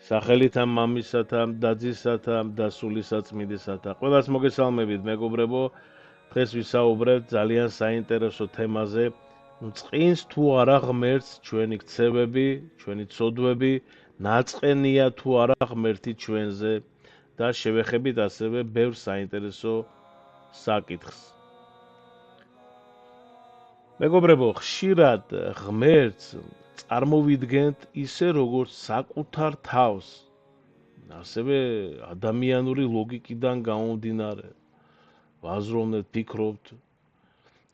სახელითა მამისათა, დაძისათა, დასულისაწმინდისათა. ყველას მოგესალმებით, მეგობრებო. დღეს ვისაუბრებთ ძალიან საინტერესო თემაზე. წყინს თუ არა ღმერთს ჩვენი ქცევები, ჩვენი ცოდვები, ნაწყენია თუ არა ღმერთი ჩვენზე და შევეხებით ასევე ბევრ საინტერესო საკითხს. მეგობრებო, ხშირად ღმერთს წარმოვიდგენთ ისე, როგორც საკუთარ თავს, ასევე ადამიანური ლოგიკიდან გამომდინარე. ვაზროვნეთ, ფიქრობთ.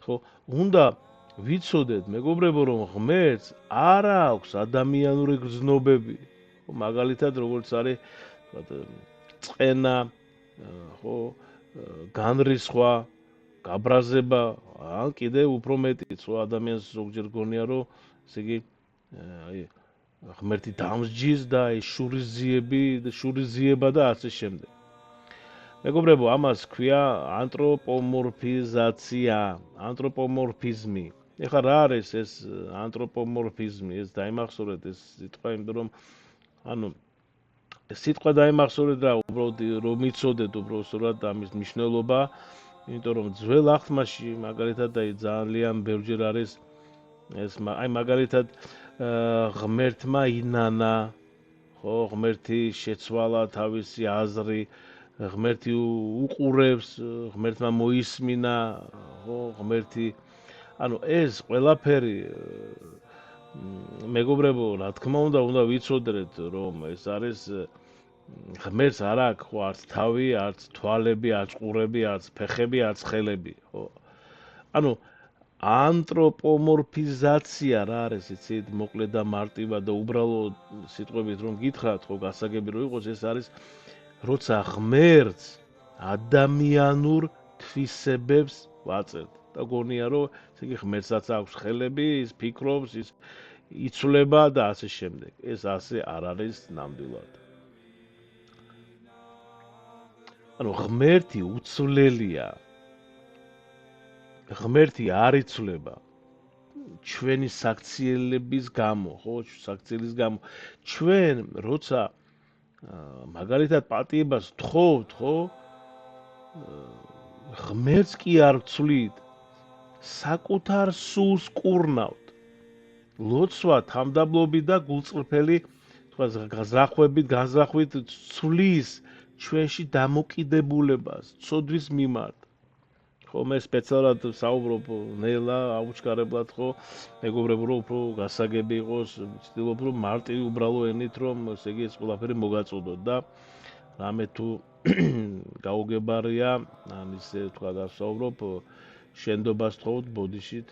ხო, უნდა ვიცოდეთ, მეგობრებო, რომ ღმერთს არ აქვს ადამიანური გრძნობები. ხო, მაგალითად, როგორც არის, წყენა, ხო, განრისხვა, გაბრაზება, ან კიდე უფრო მეტიც, ხო, ადამიანს ზოგჯერ გონია, რომ ესე იგი ღმერთი დამსჯის და შურიზიება და ასე შემდეგ. მეგობრებო, ამას ქვია ანთროპომორფიზაცია, ანთროპომორფიზმი. ეხლა რა არის ეს ანთროპომორფიზმი? ეს დაიმახსოვრეთ ეს სიტყვა, იმიტომ რომ ეს სიტყვა დაიმახსოვრეთ რა, უბრალოდ რომ იცოდეთ უბრალოდ ამის მნიშვნელობა, იმიტომ რომ ძველ აღთმაში მაგალითად ძალიან ბევრჯერ არის ეს მაგალითად ღმერთმა ინანა, ხო, ღმერთი შეცვალა თავისი აზრი, ღმერთი უყურებს, ღმერთმა მოისმინა, ხო, ღმერთი, ეს ყველაფერი მეგობრებო, რა თქმა უნდა ვიცოდეთ, რომ ეს არის ღმერთს არ აქვს, ხო, არც თავი, არც თვალები, არც ყურები, არც ფეხები, არც ხელები, ხო. ანთროპომორფიზაცია რა არის, იცით, მოკლედ და მარტივად და უბრალოდ სიტყვებით რომ გითხრათ, ხო, გასაგები რომ იყოს, ეს არის როცა ღმერთს ადამიანურ თვისებებს ვაწერთ და გონია რომ ესე იგი ღმერთსაც აქვს ხელები, ის ფიქრობს, ის იცვლება და ასე შემდეგ. ეს ასე არ არის ნამდვილად. ღმერთი უცვლელია. ღმერთი არ იცვლება ჩვენი საქციელების გამო, ხო, საქციელის გამო. ჩვენ როცა მაგალითად პატიებას თხოვთ, ხო? ღმერთს კი არ ვცვლით, საკუთარ სულს კურნავთ. ლოცვა, თამდაბლობით და გულწრფელი, თქვა განზრახვით ცვლის ჩვენში დამოკიდებულებას, ცოდვის მიმართ. ხო, მე სპეციალურად საუბრობ ნელა აუჩქარებლად, ხო, მეგობრებო, რომ უფრო გასაგები იყოს, ვცდილობ რომ მარტივი უბრალო ენით რომ ესე იგი ეს ყველაფერი მოგაწოდოთ და რამე თუ გაუგებარია, ისე თქვა დავსაუბრობ, შენდობას თხოვთ ბოდიშით,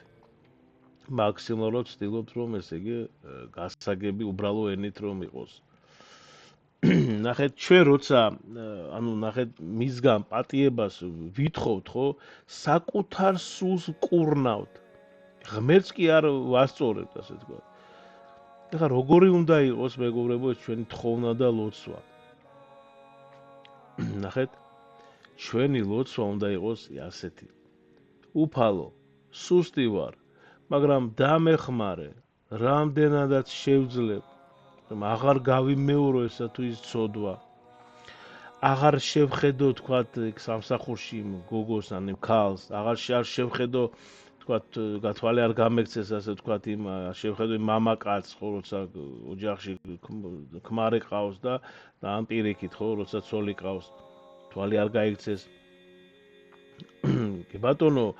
მაქსიმალურად ვცდილობ რომ ესე იგი გასაგები უბრალო ენით რომ იყოს. ნახეთ, ჩვენ როცა ნახეთ მისგან პატიებას ვითხოვთ, ხო, საკუთარ სულს კურნავთ. ღმერთს კი არ ვასწორებთ, ასე თქვა. ეხლა როგორი უნდა იყოს, მეგობრებო, ჩვენი თხოვნა და ლოცვა? ნახეთ, ჩვენი ლოცვა უნდა იყოს ასეთი. უფალო, სუსტი ვარ, მაგრამ დამეხმარე, რამდენადაც შევძლებ, რომ აღარ გავიმეორო ესა თუ ის ცოდვა. აღარ შევხედო, თქვათ, სამსახურში გოგოს ან ქალს, აღარ შევხედო, თქვათ, გათვალე არ გამექცეს, ასე თქვათ, შევხედო იმ მამაკაცს, ხო, როცა ოჯახში ქმარი ყავს და ამ პირიქით, ხო, როცა ცოლი ყავს, თვალი არ გაიქცეს. კი ბატონო,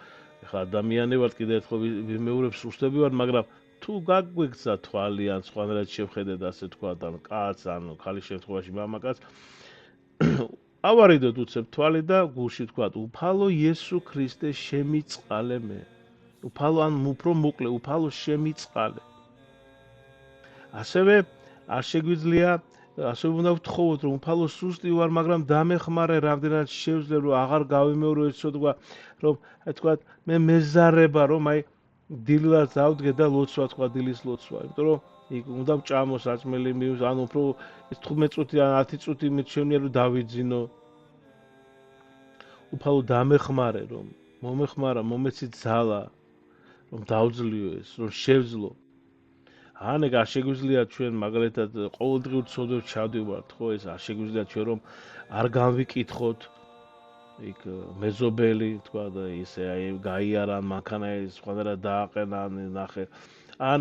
ეხლა ადამიანი ვარ, კიდე ერთხელ ვიმეორებ, სუსტები ვარ, მაგრამ თუ გაგვექცა თვალი ან სხვანაირად შევხედეთ, ასე თქვათ, ან კაცს, ან ქალის შემთხვევაში მამაკაცს, ავარიდოთ უცებ თვალი და გულში თქვათ, უფალო იესო ქრისტე შემიწყალე მე. უფალო ან უფრო მოკლე, უფალო შემიწყალე. ასევე არ შეგვიძლია, ასევე უნდა ვთხოვოთ, რომ უფალო სუსტი ვარ, მაგრამ დამეხმარე, რამდენად შევძლებ, რომ აღარ გავიმეორო ეს ცოდვა, რომ თქვათ, მე მეზარება, რომ დილად დავდგე და ლოცვა, თქვა დილის ლოცვა, იმიტომ რომ იქ უნდა ვჭამო საწმელი მივს, ან უფრო 15 წუთი ან 10 წუთი მეჩვენია რომ დავიძინო. უფალო დამეხმარე, რომ მომეხმარა, მომეცი ძალა, რომ დავძლიო ეს, რომ შევძლო. ან ეგ არ შეგვიძლია ჩვენ მაგალითად ყოველდღიურ ცოდვებს ჩავდივართ, ხო, ეს არ შეგვიძლია ჩვენ რომ არ განვიკითხოთ იქ მეზობელი, თქვა და ისე აი გაიარან მანქანა სხვადასხვა დააყენან, ნახე. ან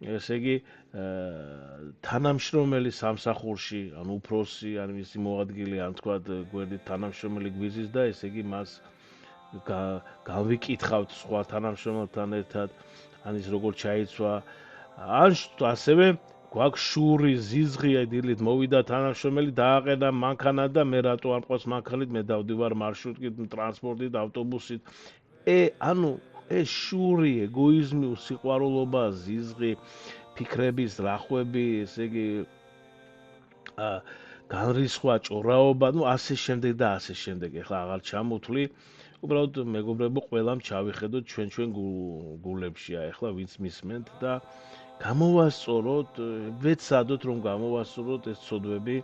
ესე იგი თანამშრომელი სამსახურში, ან უფროსი, ან მისი მოადგილე, ან თქვა გვერდით თანამშრომელი გვიზის და ესე იგი მას გავიკითხავთ სხვა თანამშრომელთან ერთად, ან ის როგორ ჩაიცვა, ან ასევე გვაქვს შური, ზიზღი, დილით მოვიდა თანამშრომელი, დააყენა მანქანა და მე რატო არ მყავს მანქანით, მე დავდივარ მარშრუტით, ტრანსპორტით, ავტობუსით. ანუ ეს შური, ეგოიზმი, სიყვარულობა, ზიზღი, ფიქრების, რახვები, ესე იგი განრისხვა, ჭორაობა, ასე შემდეგ და ასე შემდეგ. ეხლა აღარ ჩამოთვლი. უბრალოდ მეგობრებო, ყველამ ჩავიხედოთ ჩვენ გულებშია, ეხლა ვინც მისმენთ და გამოვასწოროთ, ვეცადოთ რომ გამოვასწოროთ ეს ცოდვები.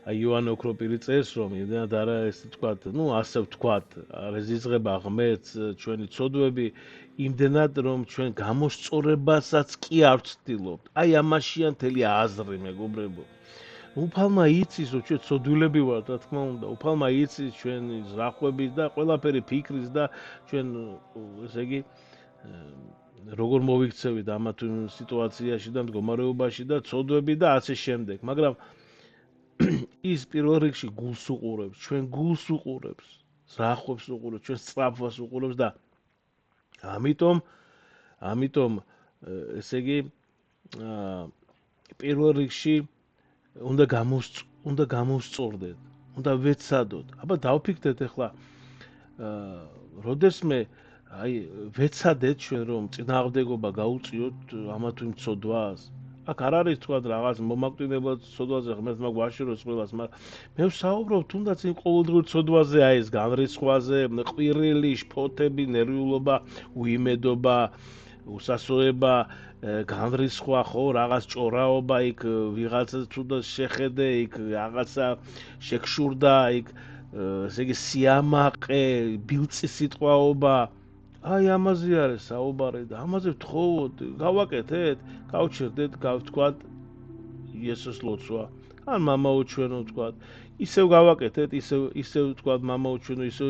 აი იოანე ოქროპირი წერს რომ იმდენად არა ესე თქვათ, ასე ვთქვათ, არ ეზიზღება ღმერთს ჩვენი ცოდვები, იმდენად რომ ჩვენ გამოსწორებასაც კი არ ვცდილობთ. აი ამაშია მთელი აზრი, მეგობრებო. უფალმა იცის რომ ჩვენ ცოდვილები ვართ, რა თქმა უნდა, უფალმა იცის ჩვენი ზრახვების და ყველაფერი ფიქრის და ჩვენ ესე იგი როგორ მოვიქცევით ამა თუ იმ სიტუაციაში და მდგომარეობაში და ცოდვები და ასე შემდეგ. მაგრამ ის პირველ რიგში გულს უყურებს, ჩვენ გულს უყურებს, ზრახვებს უყურებს, ჩვენ სწრაფვას უყურებს და ამიტომ ესე იგი პირველ რიგში უნდა გამოვსწორდეთ, უნდა ვეცადოთ. აბა დავფიქრდეთ ახლა როდესმე აი ვეცადეთ ჩვენ რომ წინააღმდეგობა გაუწიოთ ამა თუ იმ ცოდვას. აქ არ არის თქვა რაღაც მომაკვდინებლად ცოდვაზე ღმერთმა გვაშოროს ყველას, მაგრამ მე ვსაუბრობ თუნდაც იმ ყოველდღიურ ცოდვაზე, აი ეს განრისხვაზე, ყვირილი, შფოთები, ნერვიულობა, უიმედობა, უსასოება, განრისხვა, ხო, რაღაც ჭორაობა, იქ ვიღაცა თუ და შეხედე, იქ რაღაცა შეგშურდა, იქ ესე იგი სიამაყე, ბილწი სიტყვაობა. აი ამაზე არის საუბარი და ამაზე ვთხოვოთ, გავაკეთეთ, გავჩერდეთ, გავთქვათ იესოს ლოცვა. ან მამაო ჩვენო ვთქვათ, ისევ გავაკეთეთ, ისევ ვთქვათ მამაო ჩვენო, ისევ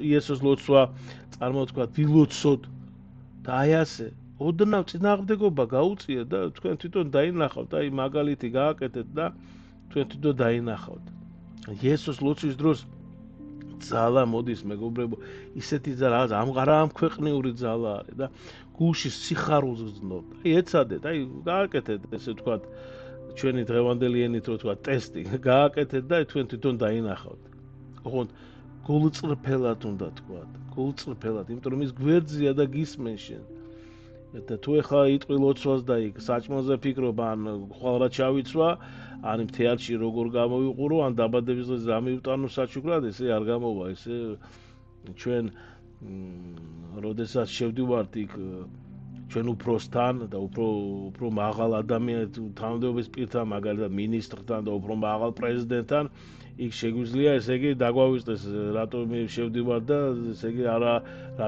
იესოს ლოცვა წარმოვთქვათ, ვილოცოთ. და აი ასე, ოდნავ წინააღმდეგობა გაუწიეთ და თქვენ თვითონ დაინახავთ, აი მაგალითი გააკეთეთ და თქვენ თვითონ დაინახავთ. იესოს ლოცვის დროს ძალა მოდის, მეგობრებო, ისეთი ძალა, რა ამქვეყნიური ძალა არის და გულში სიხარულს გრძნობთ. აი ეცადეთ, აი გააკეთეთ, ესე ვთქვათ, ჩვენი დღევანდელი ენით რო ვთქვათ, ტესტი, გააკეთეთ და თქვენ თვითონ დაინახავთ. ოღონდ გულწრფელად უნდა თქვათ, გულწრფელად, იმიტომ რომ ის გვერდზეა და გისმენ შენ. და თუ ეხლა იტყვი ლოცვას და იქ საჭმელზე ფიქრობ, ან ხვალ რა ჩავიცვა, ან იმ თეატრში როგორ გამოვიყურო, ან დაბადების დღეს რა მივტანო საჩუქრად, ესე არ გამოვა, ესე ჩვენ როდესაც შევდივართ იქ ჩვენ უფროსთან და უფრო მაღალ ადამიანთან, თანამდებობის პირთან, მაგალითად მინისტრთან და უფრო მაღალ პრეზიდენტთან, იქ შეგვიძლია ესე იგი დაგვავიწყდეს რატომ შევდივარ და ესე იგი რა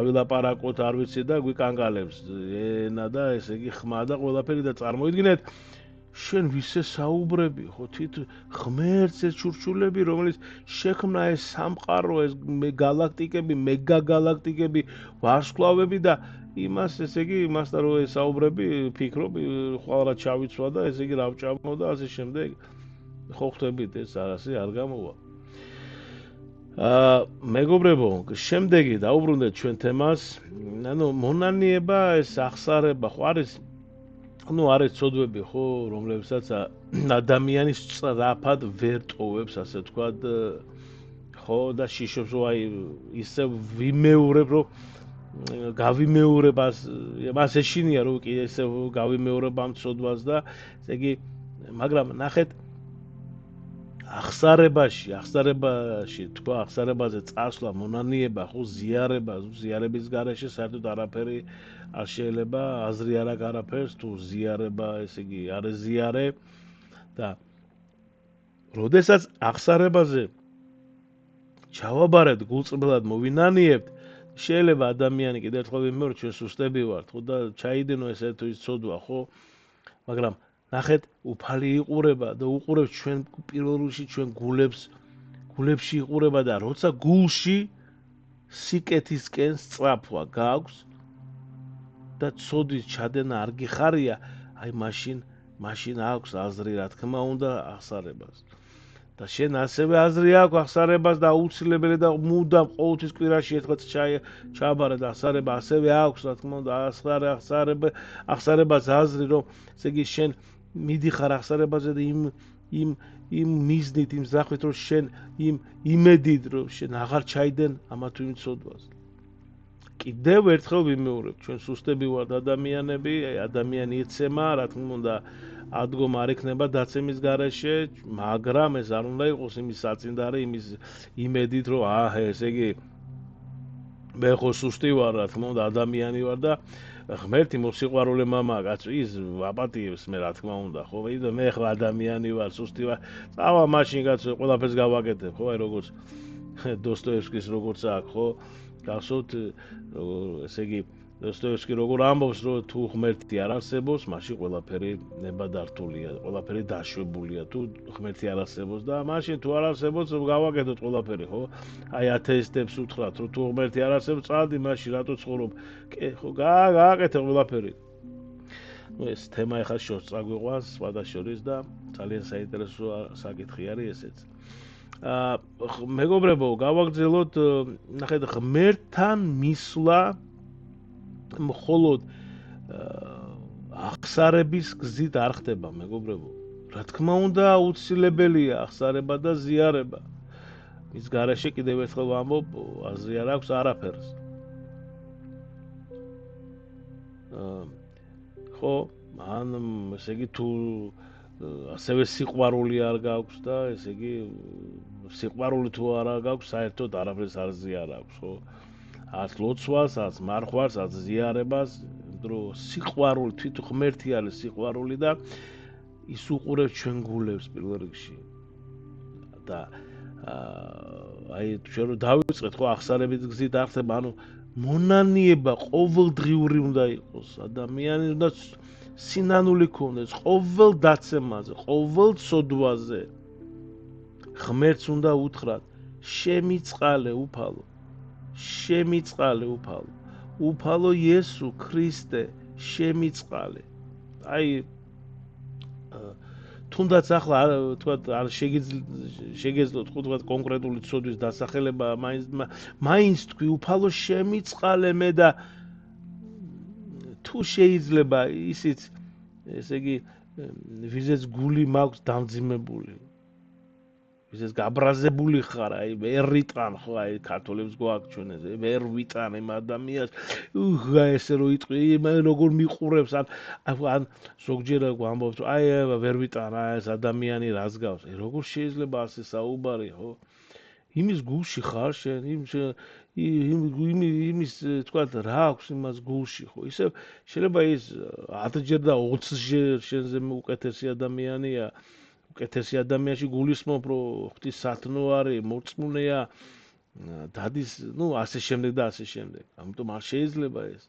ვილაპარაკოთ არ ვიცი და გვიკანგალებს ენა და ესე იგი ხმა და ყველაფერი და წარმოიდგინეთ შენ ვისე საუბრები ხო თვით ღმერთს ეს ჩურჩულები რომელიც შექმნა ეს სამყარო ეს გალაქტიკები მეგაგალაქტიკები ვარსკვლავები და იმას ესე იგი იმასთან რო ესაუბრები ფიქრობ ხვალ რა ჩავიცვა და ესე იგი რა ვჭამო და ასე შემდეგ ხო ხვდებით ეს არასე არ გამოვა. მეგობრებო, შემდეგი დაუბრუნდეთ ჩვენ თემას. ანუ მონანიება ეს ახსარება ხო არის არის ცოდვები ხო, რომლებსაც ადამიანის სწრაფად ვერ ტოვებს, ასე ვთქვათ, ხო და შიშობს რომ აი ისე ვიმეორებ რომ გავიმეორებ მას ეშინია რომ კი ესე გავიმეორებ ამ ცოდვას და ესე იგი მაგრამ ნახეთ ახსარებაში თქვა ახსარებაზე წასვლა მონანიება ხო ზიარების გარეშე საერთოდ არაფერი არ შეიძლება აზრი არ აქვს არაფერს თუ ზიარება ესე იგი არ ეზიარე და როდესაც ახსარებაზე ჩავაბარეთ გულწრფელად მოვინანიებთ შეიძლება ადამიანი კიდევ ერთხელ ვიმეორე ჩვენ სუსტები ვართ, ხო და ჩაიდენო ესე თუ ის ცოდვა, ხო? მაგრამ ნახეთ, უფალი იყურება და უყურებს ჩვენ პირველ რიგში ჩვენ გულებში იყურება და როცა გულში სიკეთისკენ სწრაფვა გაქვს და ცოდის ჩადენა არ გიხარია, აი მაშინ აქვს აზრი, რა თქმა უნდა, აღსარებას. და შენ ასევე აზრი აქვს აღსარებას და აუცილებელი და მუდამ ყოველთვის კვირაში ერთხელ ჩააბარა და აღსარება ასევე აქვს, რა თქმა უნდა, აღსარებას აზრი, რომ ესე იგი შენ მიდიხარ აღსარებაზე და იმ მიზნით, იმ ზახვით, რომ შენ იმ იმედით, რომ შენ აღარ ჩაიდენ ამა თუ იმ ცოდვას. კიდევ ერთხელ ვიმეორებ, ჩვენ სუსტები ვართ ადამიანები, ადამიანი იცემა, რა თქმა უნდა, ადგომა არ იქნება დაცემის გარეშე, მაგრამ ეს არ უნდა იყოს იმის საწინდარი, იმის იმედით, რომ ესე იგი მე ხო სუსტი ვარ, რა თქმა უნდა, ადამიანი ვარ და ღმერთი მოსიყვარულე მამაა, კაცო, ის აპატიებს მე, რა თქმა უნდა, ხო, მე ხო ადამიანი ვარ, სუსტი ვარ. წავა მაშინ, კაცო, ყველაფერს გავაკეთებ, ხო, აი როგორც დოსტოევსკის როგორც აქვს, ხო? გახსოვთ, ესე იგი დოსტოევსკი როგორ ამბობს, რომ თუ ღმერთი არ არსებობს, მაშინ ყველაფერი ნებადართულია, ყველაფერი დაშვებულია, თუ ღმერთი არ არსებობს და მაშინ თუ არ არსებობს, გავაკეთოთ ყველაფერი, ხო? აი ათეისტებს უთხრათ, რომ თუ ღმერთი არ არსებობს, წადი მაშინ რატო ცხოვრობ? ხო, გააკეთე ყველაფერი. ეს თემა ახლა შორს წაგვიყვანს, სხვადასხვა და ძალიან საინტერესო საკითხი არის ესეც. მეგობრებო, გავაგრძელოთ, ნახეთ, ღმერთთან მისვლა მხოლოდ აღსარების გზით არ ხდება, მეგობრებო. რა თქმა უნდა, აუცილებელია აღსარება და ზიარება. მის გარეშე კიდევ ერთხელ ვამბობ, აზრი არ აქვს არაფერს. ხო, ან ესე იგი თუ ასევე სიყვარული არ გაქვს და ესე იგი სიყვარული თუ არ გაქვს, საერთოდ არაფერს არ ზიარავს, ხო? არც ლოცვას, არც მარხვარს, არც ზიარებას, რომ სიყვარული, თვით ღმერთი არის სიყვარული და ის უყურებს ჩვენ გულებს პირველ რიგში. და აი ჩვენ რომ დავიწყეთ, ხო, აღსარებით გზით არ ხდება, ანუ მონანიება ყოველდღიური უნდა იყოს, ადამიანი უნდა სინანული ქონდეს ყოველ დაცემაზე, ყოველ ცოდვაზე. ღმერთს უნდა უთხრათ, შემიწყალე უფალო, შემიწყალე უფალო, უფალო იესო ქრისტე, შემიწყალე. აი თუნდაც ახლა თქვა არ შეგეძლოთ თქვა კონკრეტული ცოდვის დასახელება, მაინც თქვი უფალო შემიწყალე მე და თუ შეიძლება ისიც ესე იგი ვიზეც გული მაქვს დამძიმებული, ვიზეც გაბრაზებული ხარ, აი ვერ ვიტან, ხო, აი ქართველებს გვაქვს ჩვენ ეს ვერ ვიტან იმ ადამიანს, ესე რომ იტყვი, როგორ მიყურებს, ან ზოგჯერ გვამბობს, აი ვერ ვიტან, ეს ადამიანი რას გავს, როგორ შეიძლება ასე საუბარი, ხო? იმის გულში ხარ შენ, იმის თქვა რა აქვს იმას გულში, ხო? ისე შეიძლება ის 10 ჯერ და 20 ჯერ შენზე უკეთესი ადამიანია, უკეთესი ადამიანში გულისხმობ, რომ ღვთის სათნო არის, მორწმუნეა, დადის, ასე შემდეგ და ასე შემდეგ. ამიტომ არ შეიძლება ეს.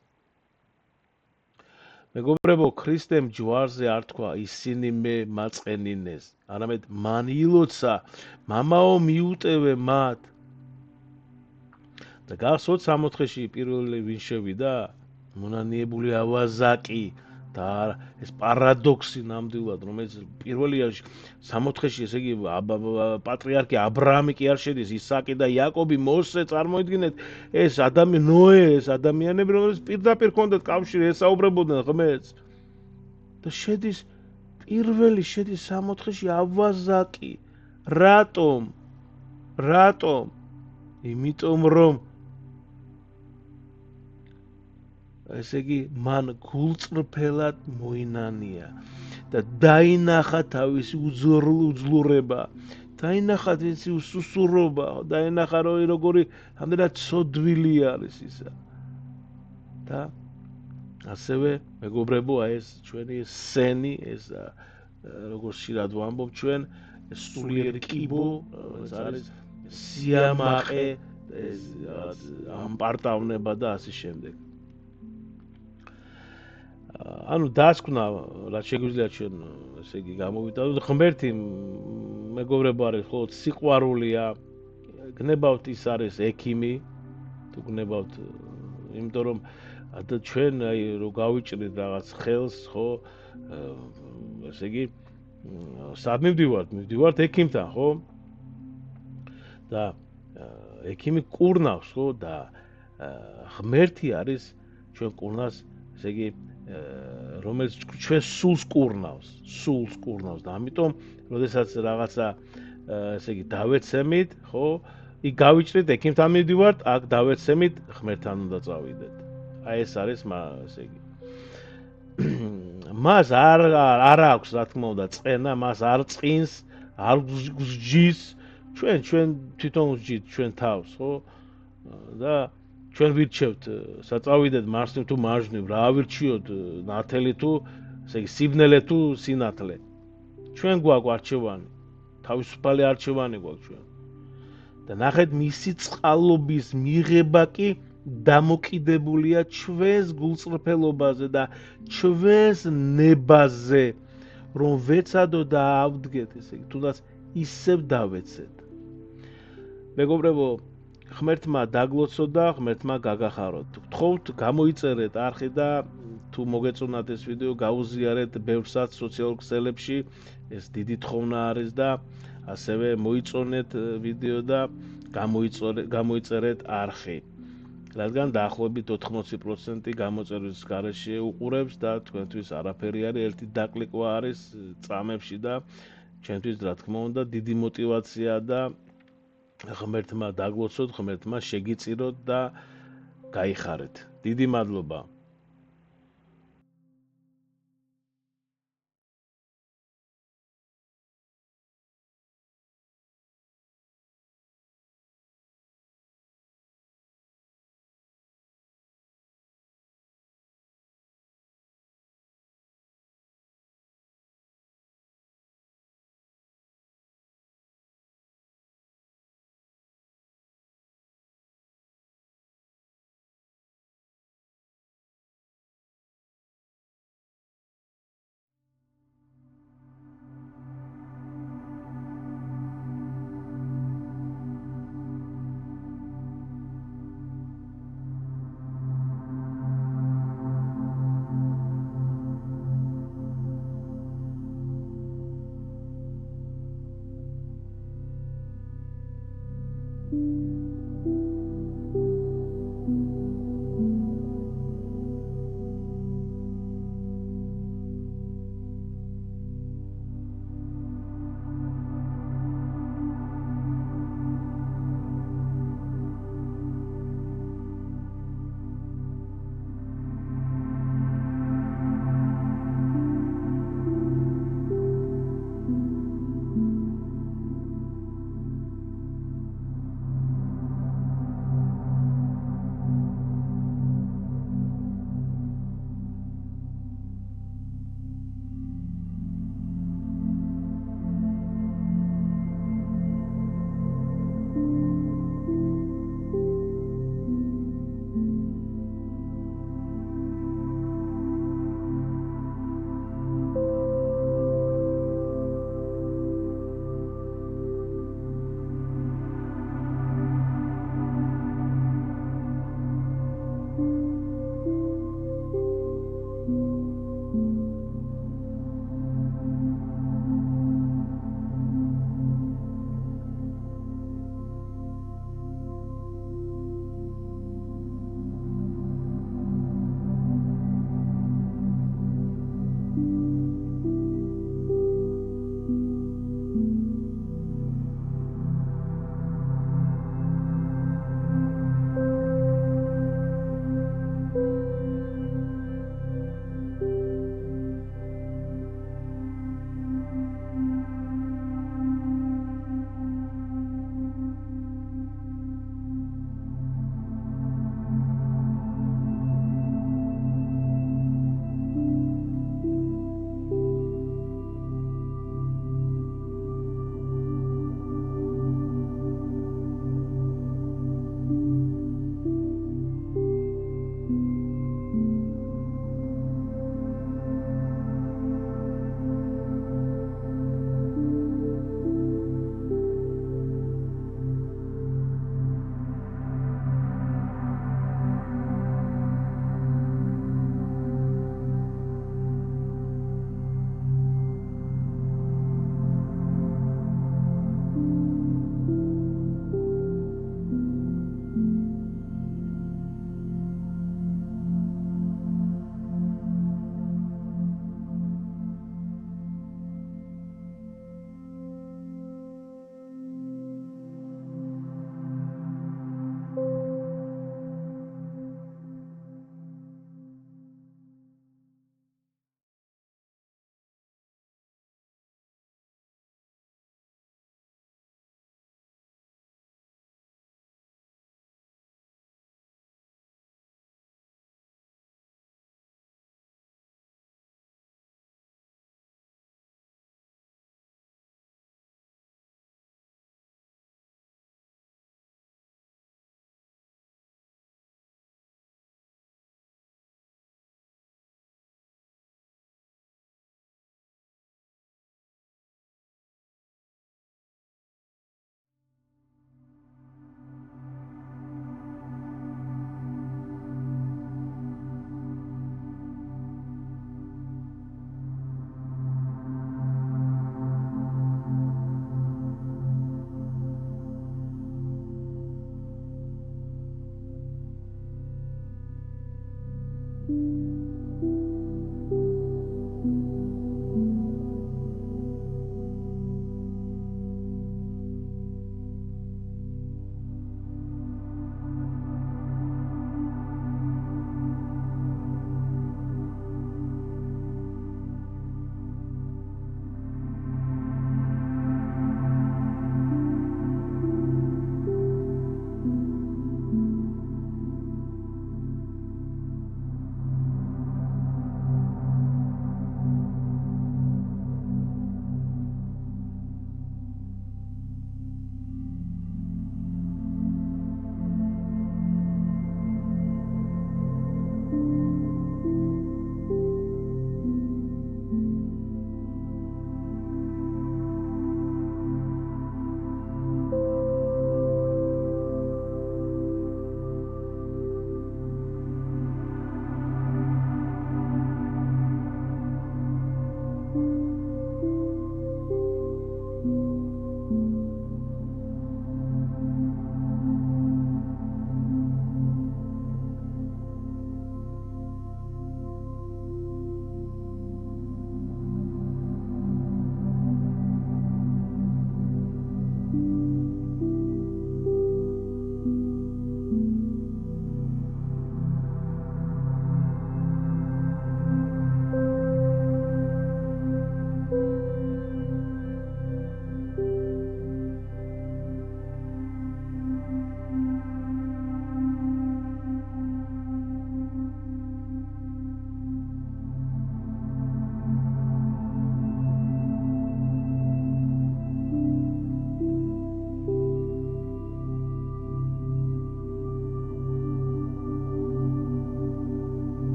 მეგობრებო, ქრისტემ ჯვარზე არ თქვა ისინი მე მაწყენინეს, არამედ მან ილოცა, მამაო მიუტევე მათ. და გახსოვთ 64-ში პირველი ვინ შევიდა? მონანიებული ავაზაკი და ეს პარადოქსი ნამდვილად, რომელიც პირველია 64-ში, ესე იგი პატრიარქი აბრაამი კი არ შედის, ისააკი და იაკობი, მოსე, წარმოიდგინეთ, ეს ნოე, ეს ადამიანები, რომლებიც პირდაპირ ჰქონდათ კავშირი, ესაუბრებოდნენ ღმერთს. და შედის პირველი შედის 64-ში ავაზაკი. რატომ? იმიტომ რომ ესე იგი მან გულწრფელად მოინანია და დაინახა თავისი უძლურება, დაინახა თავისი უსუსურობა, დაინახა რომ როგორი ამდენად ცოდვილი არის ისა. და ასევე მეგობრებო, ეს ჩვენი სენი, ეს როგორც ხშირად ვამბობ ჩვენ, სულიერი კიბო, ეს არის სიამაყე ეს ამპარტავნება და ასე შემდეგ. ანუ დასკვნა რაც შეგვიძლია ჩვენ ესე იგი გამოვიტანოთ ღმერთი მეგობრებო არის ხოლმე სიყვარულია გნებავთ ის არის ექიმი თუ გნებავთ იმიტომ რომ ჩვენ აი რო გავიჭრით რაღაც ხელს ხო ესე იგი სად მივდივართ ექიმთან ხო და ექიმი კურნავს ხო და ღმერთი არის ჩვენ კურნას ესე იგი რომელიც ჩვენ სულს კურნავს და ამიტომ როდესაც რაღაცა ესე იგი დავეცემით ხო იქ გავიჭრით ექიმთან მივდივართ აქ დავეცემით ღმერთთან უნდა წავიდეთ აი ეს არის ესე იგი მას არ აქვს რა თქმა უნდა წენა მას არ წინს არ გსჯის ჩვენ თვითონ ვსჯით ჩვენ თავს ხო და ჩვენ ვირჩევთ საწავიდეთ მარცხნივ თუ მარჯვნივ რა ავირჩიოთ ნათელი თუ ესე იგი სიბნელე თუ სინათლე ჩვენ გვაქვს არჩევანი თავისუფალი არჩევანი გვაქვს ჩვენ და ნახეთ მისი წყალობის მიღება კი დამოკიდებულია ჩვენს გულწრფელობაზე და ჩვენს ნებაზე რომ ვეცადო და ავდგეთ ესე იგი თუნდაც ისევ დავეცეთ მეგობრებო ღმერთმა დაგლოცოთ და ღმერთმა გაგახაროთ. გთხოვთ გამოიწერეთ არხი და თუ მოგეწონათ ეს ვიდეო გაუზიარეთ ბევრსაც სოციალურ ქსელებში ეს დიდი თხოვნა არის და ასევე მოიწონეთ ვიდეო და გამოიწერეთ არხი. რადგან დაახლოებით 80% გამოწერვის გარეშე უყურებს და თქვენთვის არაფერი არის ერთი დაკლიკვა არის წამებში და ჩვენთვის რა თქმა უნდა დიდი мотиваცია და ღმერთმა დაგლოცოთ, ღმერთმა შეგიწიროთ და გაიხარეთ. დიდი მადლობა.